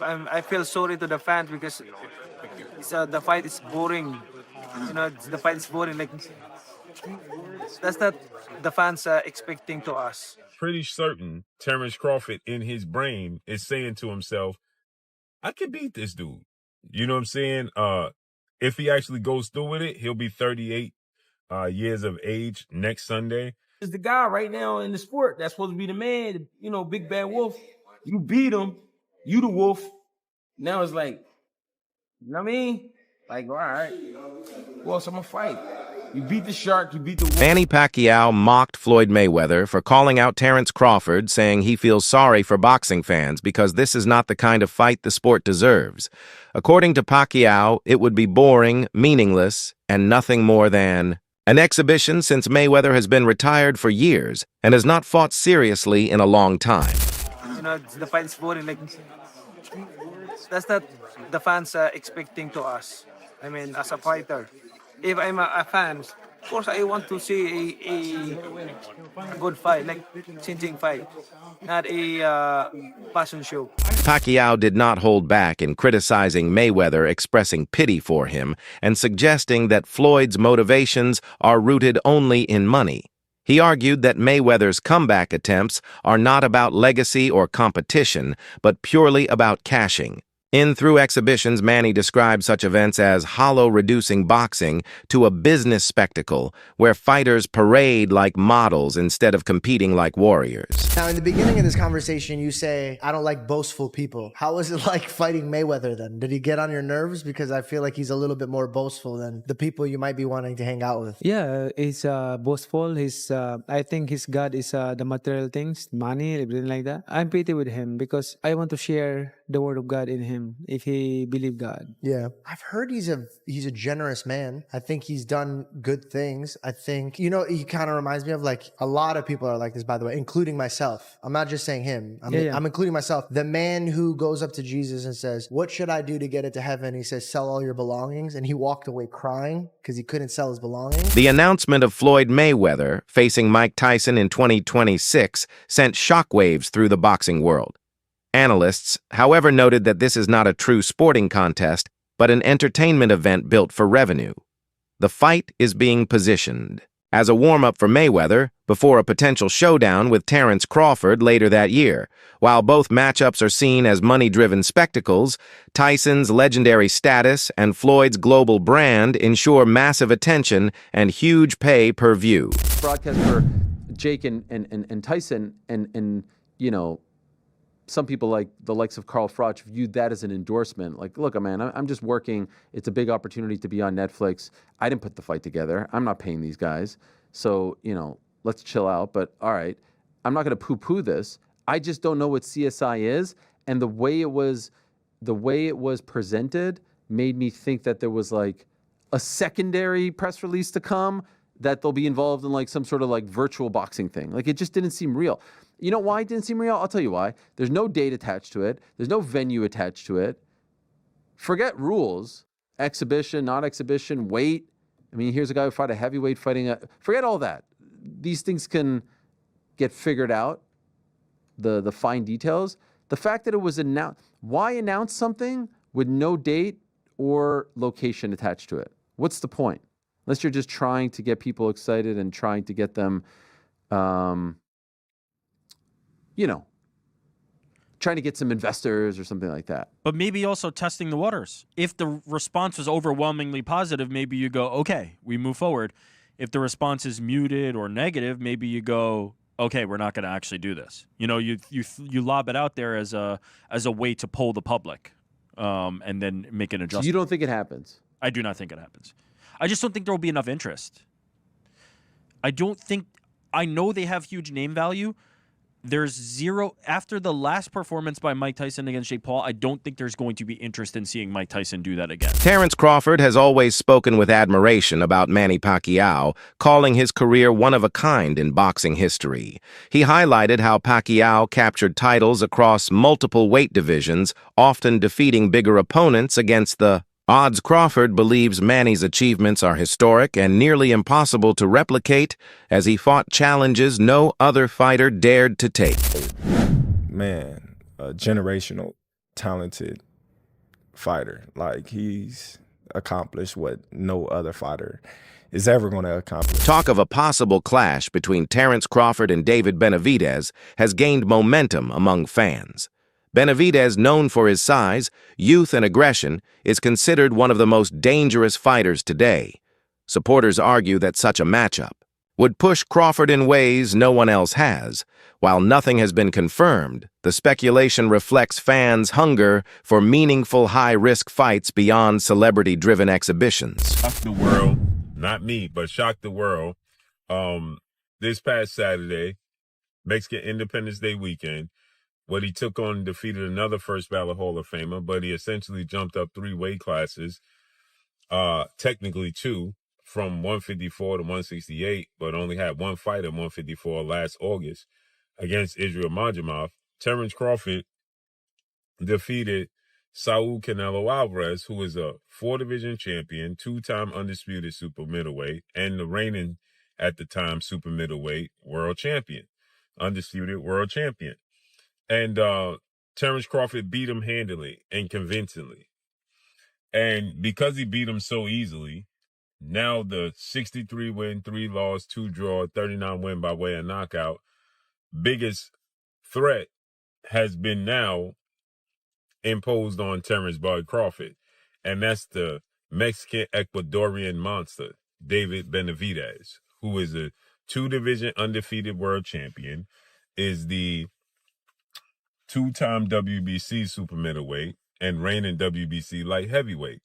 I feel sorry to the fans because the fight is boring. The fight is boring. Like that's not the fans are expecting to us. Pretty certain Terence Crawford in his brain is saying to himself, I can beat this dude. You know what I'm saying? If he actually goes through with it, he'll be 38 years of age next Sunday. Is the guy right now in the sport that's supposed to be the man, big bad wolf. You beat him, you the wolf. Now it's like, you know what I mean? Like, all right, who else I'm gonna fight? You beat the shark, you beat the wolf. Manny Pacquiao mocked Floyd Mayweather for calling out Terence Crawford, saying he feels sorry for boxing fans because this is not the kind of fight the sport deserves. According to Pacquiao, it would be boring, meaningless, and nothing more than an exhibition since Mayweather has been retired for years and has not fought seriously in a long time. The fight is boring. Like that's not the fans are expecting to us. I mean, as a fighter, if I'm a fan, of course I want to see a good fight, like changing fight, not a passion show. Pacquiao did not hold back in criticizing Mayweather, expressing pity for him and suggesting that Floyd's motivations are rooted only in money. He argued that Mayweather's comeback attempts are not about legacy or competition, but purely about cashing. In Through Exhibitions, Manny described such events as hollow, reducing boxing to a business spectacle where fighters parade like models instead of competing like warriors. Now, in the beginning of this conversation, you say, I don't like boastful people. How was it like fighting Mayweather then? Did he get on your nerves? Because I feel like he's a little bit more boastful than the people you might be wanting to hang out with. Yeah, he's boastful. I think his God is the material things, money, everything like that. I'm pretty with him because I want to share the word of God in him if he believe God. Yeah. I've heard he's a generous man. I think he's done good things. I think, he kind of reminds me of like a lot of people are like this, by the way, including myself. I'm not just saying him. I'm including myself. The man who goes up to Jesus and says, what should I do to get into heaven? He says, sell all your belongings. And he walked away crying because he couldn't sell his belongings. The announcement of Floyd Mayweather facing Mike Tyson in 2026 sent shockwaves through the boxing world. Analysts, however, noted that this is not a true sporting contest, but an entertainment event built for revenue. The fight is being positioned as a warm-up for Mayweather before a potential showdown with Terence Crawford later that year. While both matchups are seen as money-driven spectacles, Tyson's legendary status and Floyd's global brand ensure massive attention and huge pay per view. Broadcast for Jake and Tyson and some people like the likes of Carl Froch viewed that as an endorsement. Like, look, man, I'm just working. It's a big opportunity to be on Netflix. I didn't put the fight together. I'm not paying these guys. So, let's chill out. But all right, I'm not going to poo-poo this. I just don't know what CSI is. And the way it was presented made me think that there was like a secondary press release to come, that they'll be involved in like some sort of like virtual boxing thing. Like, it just didn't seem real. You know why it didn't seem real? I'll tell you why. There's no date attached to it. There's no venue attached to it. Forget rules, exhibition, not exhibition, weight. I mean, here's a guy who fought a heavyweight fighting forget all that. These things can get figured out, the fine details. The fact that it was announced, why announce something with no date or location attached to it? What's the point? Unless you're just trying to get people excited and trying to get them, trying to get some investors or something like that. But maybe also testing the waters. If the response was overwhelmingly positive, maybe you go, okay, we move forward. If the response is muted or negative, maybe you go, okay, we're not going to actually do this. You lob it out there as a way to poll the public, and then make an adjustment. So you don't think it happens? I do not think it happens. I just don't think there will be enough interest. I know they have huge name value. There's zero, after the last performance by Mike Tyson against Jake Paul, I don't think there's going to be interest in seeing Mike Tyson do that again. Terence Crawford has always spoken with admiration about Manny Pacquiao, calling his career one of a kind in boxing history. He highlighted how Pacquiao captured titles across multiple weight divisions, often defeating bigger opponents against the odds. Crawford believes Manny's achievements are historic and nearly impossible to replicate, as he fought challenges no other fighter dared to take. Man, a generational talented fighter. Like, he's accomplished what no other fighter is ever going to accomplish. Talk of a possible clash between Terence Crawford and David Benavidez has gained momentum among fans. Benavidez, known for his size, youth, and aggression, is considered one of the most dangerous fighters today. Supporters argue that such a matchup would push Crawford in ways no one else has. While nothing has been confirmed, the speculation reflects fans' hunger for meaningful high-risk fights beyond celebrity-driven exhibitions. Shock the world, not me, but shock the world. This past Saturday, Mexican Independence Day weekend, what he took on defeated another first ballot Hall of Famer, but he essentially jumped up 3 weight classes, technically 2, from 154 to 168, but only had 1 fight at 154 last August against Israel Majamov. Terence Crawford defeated Saul Canelo Alvarez, who is a 4-division champion, 2-time undisputed super middleweight, and the reigning, at the time, super middleweight world champion, undisputed world champion. And Terence Crawford beat him handily and convincingly. And because he beat him so easily, now the 63 win, 3 loss, 2 draw, 39 win by way of knockout, biggest threat has been now imposed on Terence Bud Crawford. And that's the Mexican Ecuadorian monster, David Benavidez, who is a 2-division undefeated world champion, is the 2-time WBC super middleweight and reigning WBC light heavyweight,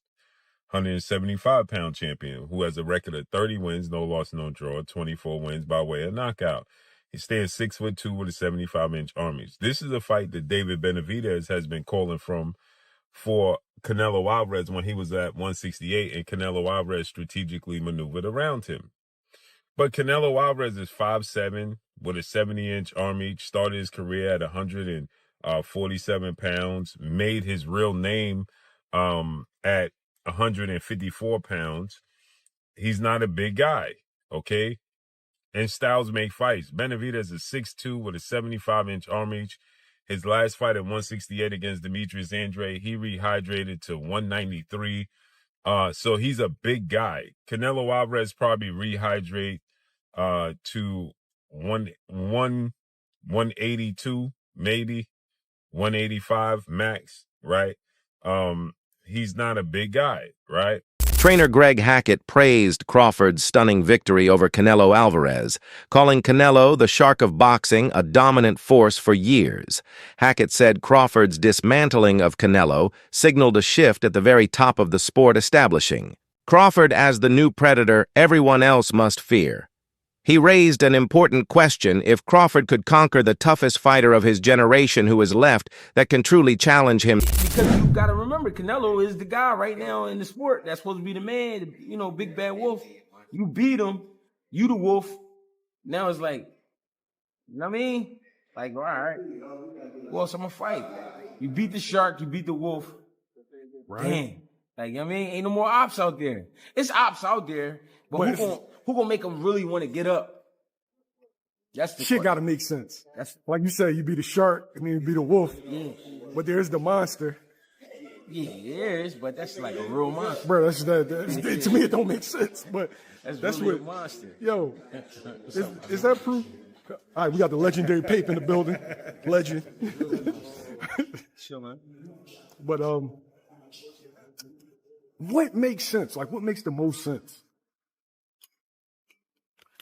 175-pound champion, who has a record of 30 wins, no loss, no draw, 24 wins by way of knockout. He stands 6'2" with a 75-inch arm. This is a fight that David Benavidez has been calling for Canelo Alvarez when he was at 168, and Canelo Alvarez strategically maneuvered around him. But Canelo Alvarez is 5'7", with a 70-inch arm reach, started his career at 147 pounds, made his real name at 154 pounds. He's not a big guy, okay? And styles make fights. Benavidez is 6'2" with a 75-inch arm reach. His last fight at 168 against Demetrius Andrade, he rehydrated to 193. So he's a big guy. Canelo Alvarez probably rehydrate to 182, maybe 185 max, right? He's not a big guy, right? Trainer Greg Hackett praised Crawford's stunning victory over Canelo Alvarez, calling Canelo the shark of boxing, a dominant force for years. Hackett said Crawford's dismantling of Canelo signaled a shift at the very top of the sport, establishing Crawford as the new predator everyone else must fear. He raised an important question: if Crawford could conquer the toughest fighter of his generation who is left that can truly challenge him. Because you got to remember, Canelo is the guy right now in the sport that's supposed to be the man, you know, big bad wolf. You beat him, you the wolf. Now it's like, you know what I mean? Like, all right, who else I'm going to fight? You beat the shark, you beat the wolf. Right. Damn. Like, you know what I mean? Ain't no more ops out there. It's ops out there, but who gonna make them really want to get up? That's the shit got to make sense. That's like you said, you be the shark and then you be the wolf. Yeah. But there's the monster. Yeah, there is, but that's like a real monster. Bro, to me it don't make sense. But that's really what a monster. Yo, is that proof? All right, we got the legendary Pape in the building. Legend. Sure, man. But what makes sense? Like, what makes the most sense?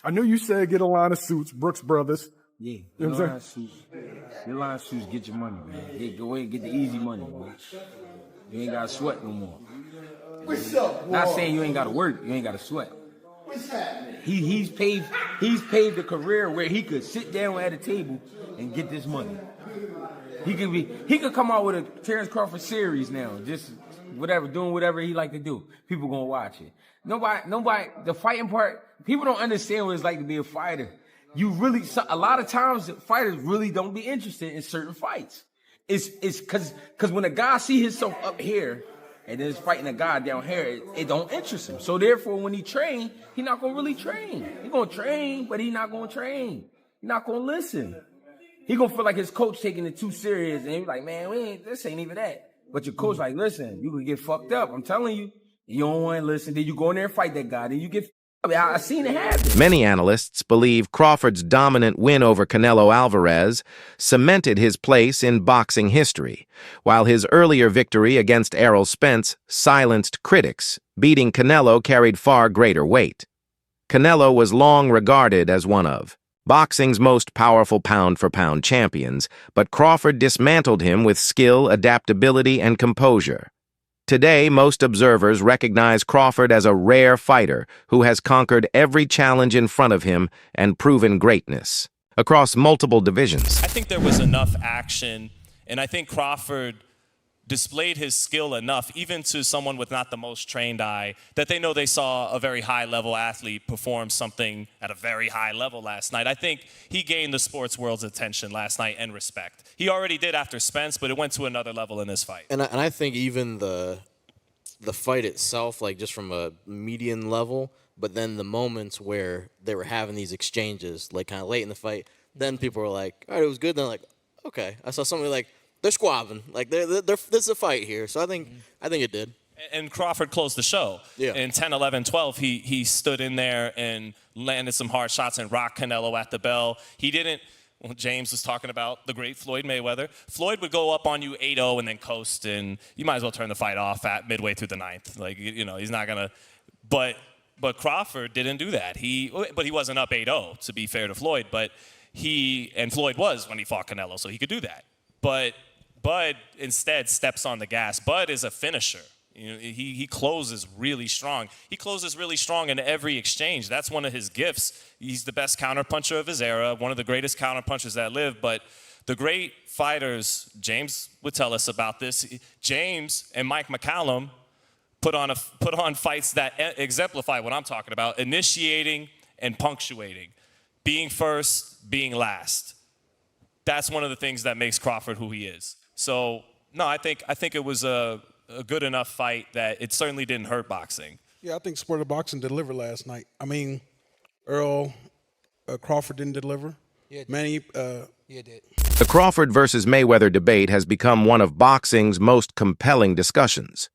I know you said get a line of suits, Brooks Brothers. Yeah, you know get a line of suits. Get a line of suits, get your money, man. Hey, go ahead and get the easy money, man. You ain't got to sweat no more. What's up, boy? Not saying you ain't got to work, you ain't got to sweat. What's happening? He's paved a career where he could sit down at a table and get this money. He could come out with a Terence Crawford series now, just whatever, doing whatever he like to do. People gonna watch it. Nobody, the fighting part, people don't understand what it's like to be a fighter. A lot of times fighters really don't be interested in certain fights. It's cause when a guy see himself up here and then he's fighting a guy down here, it don't interest him. So therefore, when he train, he not gonna really train. He gonna train, but he not gonna train. He not gonna listen. he gonna feel like his coach taking it too serious, and he's like, man, this ain't even that. But your coach like, listen, you can get fucked up. I'm telling you, you don't want to listen. Then you go in there and fight that guy. Then you get. I mean, I seen it happen. Many analysts believe Crawford's dominant win over Canelo Alvarez cemented his place in boxing history, while his earlier victory against Errol Spence silenced critics. Beating Canelo carried far greater weight. Canelo was long regarded as one of boxing's most powerful pound-for-pound champions, but Crawford dismantled him with skill, adaptability, and composure. Today, most observers recognize Crawford as a rare fighter who has conquered every challenge in front of him and proven greatness across multiple divisions. I think there was enough action, and I think Crawford displayed his skill enough, even to someone with not the most trained eye, that they know they saw a very high-level athlete perform something at a very high level last night. I think he gained the sports world's attention last night and respect. He already did after Spence, but it went to another level in this fight. And I think even the fight itself, like just from a median level, but then the moments where they were having these exchanges, like kind of late in the fight, then people were like, all right, it was good. Then like, okay. I saw somebody like, they're squabbing. Like, there's a fight here. So I think it did. And Crawford closed the show. Yeah. In 10, 11, 12, he stood in there and landed some hard shots and rocked Canelo at the bell. He didn't. Well, James was talking about the great Floyd Mayweather. Floyd would go up on you 8-0 and then coast, and you might as well turn the fight off at midway through the ninth. Like, you know, he's not going to. But Crawford didn't do that. But he wasn't up 8-0, to be fair to Floyd. But Floyd was when he fought Canelo, so he could do that. But Bud instead steps on the gas. Bud is a finisher. You know, he closes really strong. He closes really strong in every exchange. That's one of his gifts. He's the best counterpuncher of his era, one of the greatest counterpunchers that lived. But the great fighters, James would tell us about this. James and Mike McCallum put on fights that exemplify what I'm talking about: initiating and punctuating, being first, being last. That's one of the things that makes Crawford who he is. So, no, I think it was a good enough fight that it certainly didn't hurt boxing. Yeah, I think Sport of Boxing delivered last night. I mean, Crawford didn't deliver. Yeah, Manny, did. The Crawford versus Mayweather debate has become one of boxing's most compelling discussions.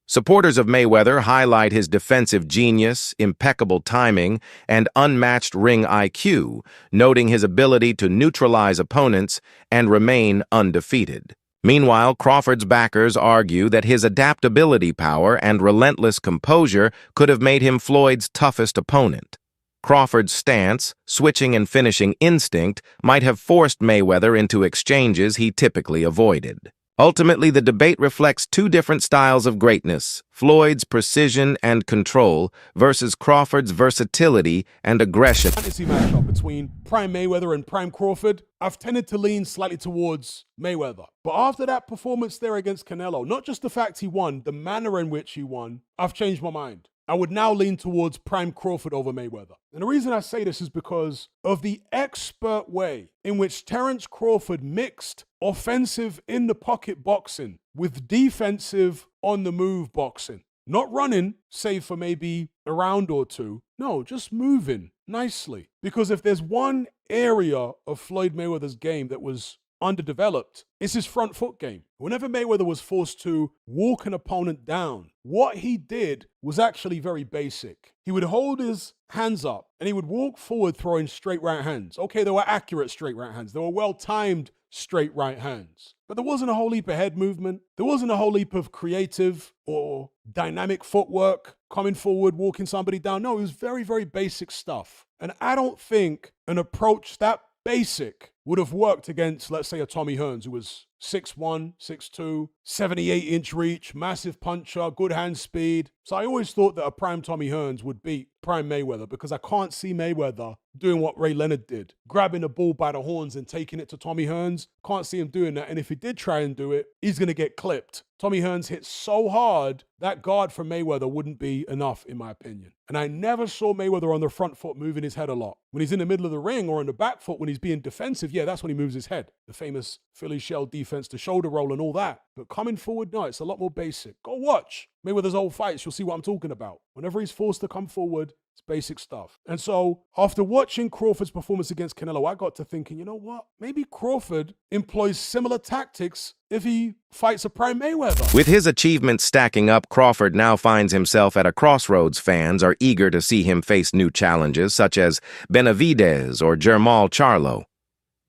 Supporters of Mayweather highlight his defensive genius, impeccable timing, and unmatched ring IQ, noting his ability to neutralize opponents and remain undefeated. Meanwhile, Crawford's backers argue that his adaptability power and relentless composure could have made him Floyd's toughest opponent. Crawford's stance, switching and finishing instinct might have forced Mayweather into exchanges he typically avoided. Ultimately, the debate reflects two different styles of greatness: Floyd's precision and control versus Crawford's versatility and aggression. Fantasy matchup between Prime Mayweather and Prime Crawford, I've tended to lean slightly towards Mayweather. But after that performance there against Canelo, not just the fact he won, the manner in which he won, I've changed my mind. I would now lean towards Prime Crawford over Mayweather. And the reason I say this is because of the expert way in which Terence Crawford mixed offensive in-the-pocket boxing with defensive on-the-move boxing. Not running, save for maybe a round or two. No, just moving nicely. Because if there's one area of Floyd Mayweather's game that was underdeveloped, it's his front foot game. Whenever Mayweather was forced to walk an opponent down, what he did was actually very basic. He would hold his hands up and he would walk forward throwing straight right hands. Okay, they were accurate straight right hands. They were well-timed straight right hands. But there wasn't a whole heap of head movement. There wasn't a whole heap of creative or dynamic footwork, coming forward, walking somebody down. No, it was very, very basic stuff. And I don't think an approach that basic would have worked against, let's say, a Tommy Hearns, who was 6'1", 6'2", 78-inch reach, massive puncher, good hand speed. So I always thought that a prime Tommy Hearns would beat prime Mayweather, because I can't see Mayweather doing what Ray Leonard did, grabbing the bull by the horns and taking it to Tommy Hearns. Can't see him doing that. And if he did try and do it, he's going to get clipped. Tommy Hearns hit so hard, that guard from Mayweather wouldn't be enough, in my opinion. And I never saw Mayweather on the front foot moving his head a lot. When he's in the middle of the ring or in the back foot, when he's being defensive, yeah, that's when he moves his head. The famous Philly shell defense, the shoulder roll and all that. But coming forward, no, it's a lot more basic. Go watch Mayweather's old fights. You'll see what I'm talking about. Whenever he's forced to come forward, it's basic stuff. And so after watching Crawford's performance against Canelo, I got to thinking, you know what? Maybe Crawford employs similar tactics if he fights a prime Mayweather. With his achievements stacking up, Crawford now finds himself at a crossroads. Fans are eager to see him face new challenges such as Benavidez or Jermall Charlo.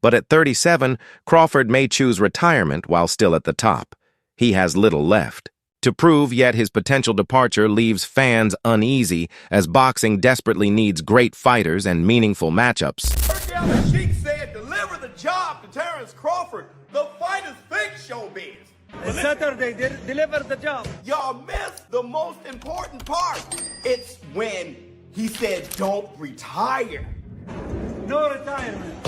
But at 37, Crawford may choose retirement while still at the top. He has little left to prove, yet his potential departure leaves fans uneasy as boxing desperately needs great fighters and meaningful matchups. Terence Sheik said, deliver the job to Terence Crawford. The fight is fake showbiz. Saturday, deliver the job. Y'all missed the most important part. It's when he said, don't retire. No retirement.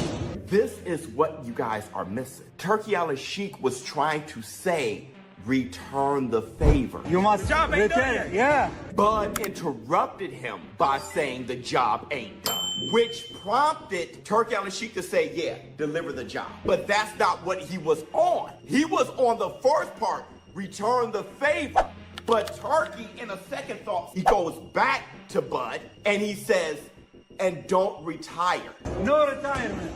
This is what you guys are missing. Turkey Al-Sheikh was trying to say, return the favor. You must return. Yeah. Bud interrupted him by saying the job ain't done, which prompted Turkey Al-Sheikh to say, yeah, deliver the job. But that's not what he was on. He was on the first part, return the favor. But Turkey, in a second thought, he goes back to Bud and he says, and don't retire. No retirement.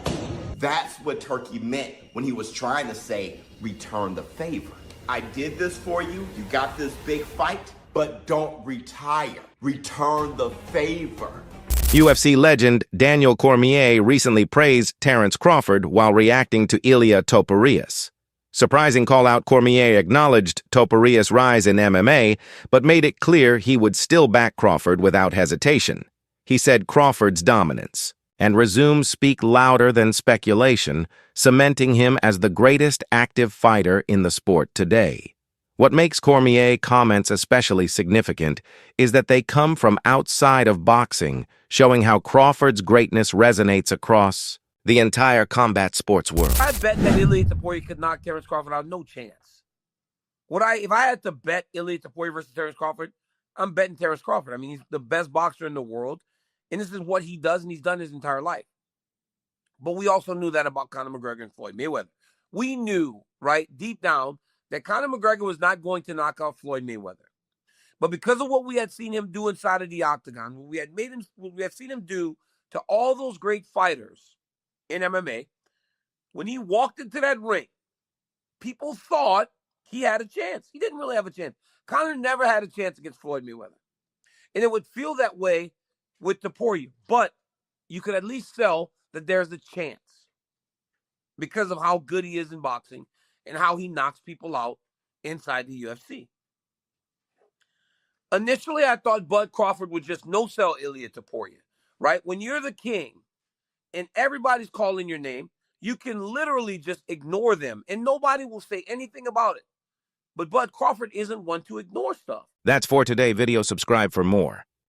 That's what Turkey meant when he was trying to say, return the favor. I did this for you. You got this big fight, but don't retire. Return the favor. UFC legend Daniel Cormier recently praised Terence Crawford while reacting to Ilia Toparius. Surprising call-out, Cormier acknowledged Toparius' rise in MMA, but made it clear he would still back Crawford without hesitation. He said Crawford's dominance and resumes speak louder than speculation, cementing him as the greatest active fighter in the sport today. What makes Cormier comments especially significant is that they come from outside of boxing, showing how Crawford's greatness resonates across the entire combat sports world. I bet that Ilia Topuria could knock Terence Crawford out, no chance. If I had to bet Ilia Topuria versus Terence Crawford, I'm betting Terence Crawford. I mean, he's the best boxer in the world. And this is what he does, and he's done his entire life. But we also knew that about Conor McGregor and Floyd Mayweather. We knew, right, deep down, that Conor McGregor was not going to knock out Floyd Mayweather. But because of what we had seen him do inside of the octagon, what we had seen him do to all those great fighters in MMA, when he walked into that ring, people thought he had a chance. He didn't really have a chance. Conor never had a chance against Floyd Mayweather. And it would feel that way with Topuria, but you could at least sell that there's a chance because of how good he is in boxing and how he knocks people out inside the UFC. Initially, I thought Bud Crawford would just no-sell Ilia Topuria, right? When you're the king and everybody's calling your name, you can literally just ignore them and nobody will say anything about it. But Bud Crawford isn't one to ignore stuff. That's for today. Video subscribe for more.